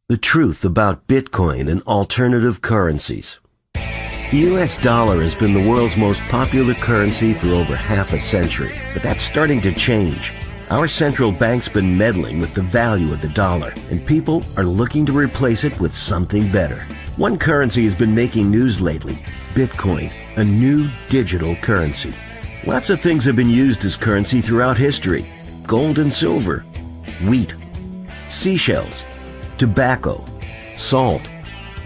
The truth about Bitcoin and alternative currencies. The US dollar has been the world's most popular currency for over half a century, but that's starting to change. Our central bank's been meddling with the value of the dollar, and people are looking to replace it with something better. One currency has been making news lately, Bitcoin, a new digital currency. Lots of things have been used as currency throughout history. Gold and silver, wheat, seashells, tobacco, salt,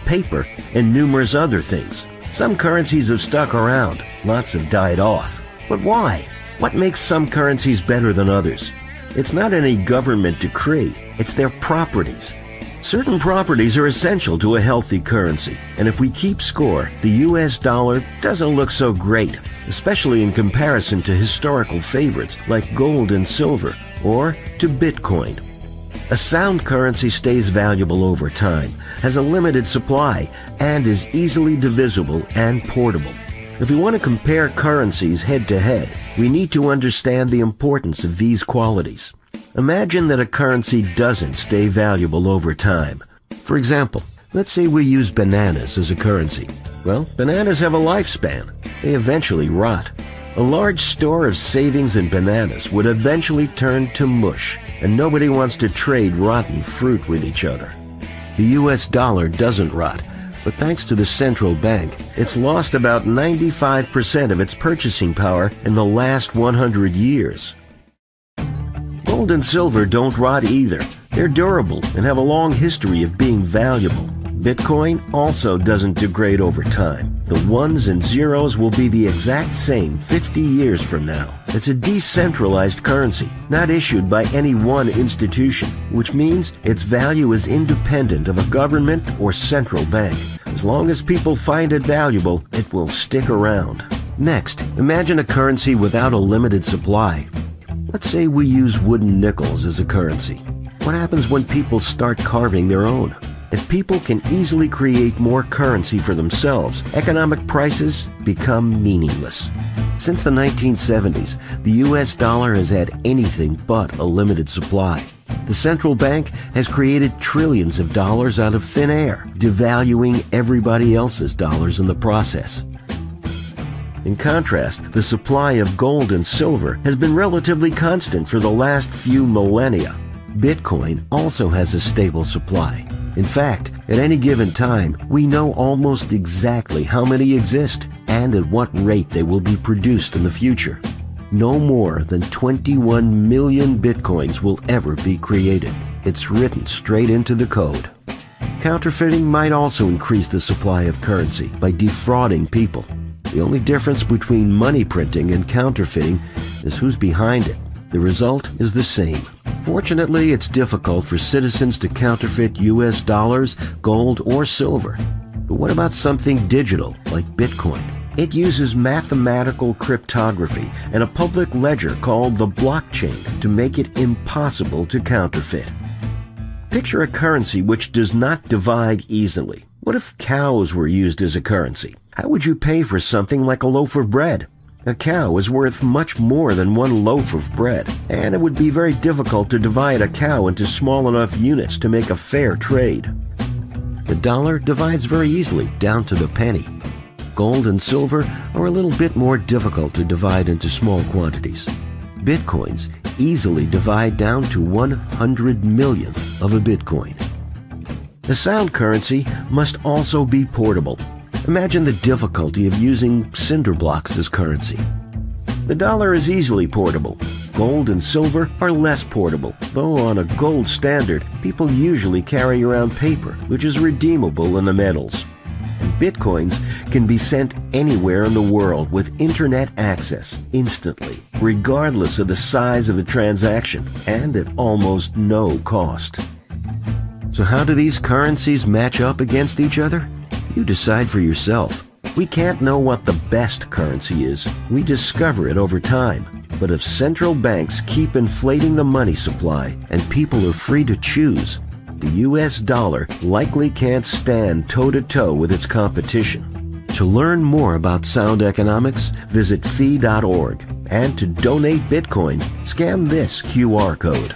paper, and numerous other things. Some currencies have stuck around, lots have died off. But why? What makes some currencies better than others? It's not any government decree, it's their properties. Certain properties are essential to a healthy currency, and if we keep score, the US dollar doesn't look so great, especially in comparison to historical favorites like gold and silver, or to Bitcoin. A sound currency stays valuable over time, has a limited supply, and is easily divisible and portable. If we want to compare currencies head to head, we need to understand the importance of these qualities. Imagine that a currency doesn't stay valuable over time. For example, let's say we use bananas as a currency. Well, bananas have a lifespan. They eventually rot. A large store of savings in bananas would eventually turn to mush, and nobody wants to trade rotten fruit with each other. The US dollar doesn't rot, but thanks to the central bank, it's lost about 95% of its purchasing power in the last 100 years. Gold and silver don't rot either. They're durable and have a long history of being valuable. Bitcoin also doesn't degrade over time. The ones and zeros will be the exact same 50 years from now. It's a decentralized currency, not issued by any one institution, which means its value is independent of a government or central bank. As long as people find it valuable, it will stick around. Next, imagine a currency without a limited supply. Let's say we use wooden nickels as a currency. What happens when people start carving their own? If people can easily create more currency for themselves, economic prices become meaningless. Since the 1970s, the US dollar has had anything but a limited supply. The central bank has created trillions of dollars out of thin air, devaluing everybody else's dollars in the process. In contrast, the supply of gold and silver has been relatively constant for the last few millennia. Bitcoin also has a stable supply. In fact, at any given time, we know almost exactly how many exist and at what rate they will be produced in the future. No more than 21 million Bitcoins will ever be created. It's written straight into the code. Counterfeiting might also increase the supply of currency by defrauding people. The only difference between money printing and counterfeiting is who's behind it. The result is the same. Fortunately, it's difficult for citizens to counterfeit US dollars, gold, or silver. But what about something digital, like Bitcoin? It uses mathematical cryptography and a public ledger called the blockchain to make it impossible to counterfeit. Picture a currency which does not divide easily. What if cows were used as a currency? How would you pay for something like a loaf of bread? A cow is worth much more than one loaf of bread, and it would be very difficult to divide a cow into small enough units to make a fair trade. The dollar divides very easily, down to the penny. Gold and silver are a little bit more difficult to divide into small quantities. Bitcoins easily divide down to 100 millionth of a Bitcoin. A sound currency must also be portable. Imagine the difficulty of using cinder blocks as currency. The dollar is easily portable. Gold and silver are less portable, though on a gold standard, people usually carry around paper, which is redeemable in the metals. And Bitcoins can be sent anywhere in the world with internet access instantly, regardless of the size of the transaction, and at almost no cost. So how do these currencies match up against each other? You decide for yourself. We can't know what the best currency is. We discover it over time. But if central banks keep inflating the money supply and people are free to choose, the US dollar likely can't stand toe-to-toe with its competition. To learn more about sound economics, visit fee.org. And to donate Bitcoin, scan this QR code.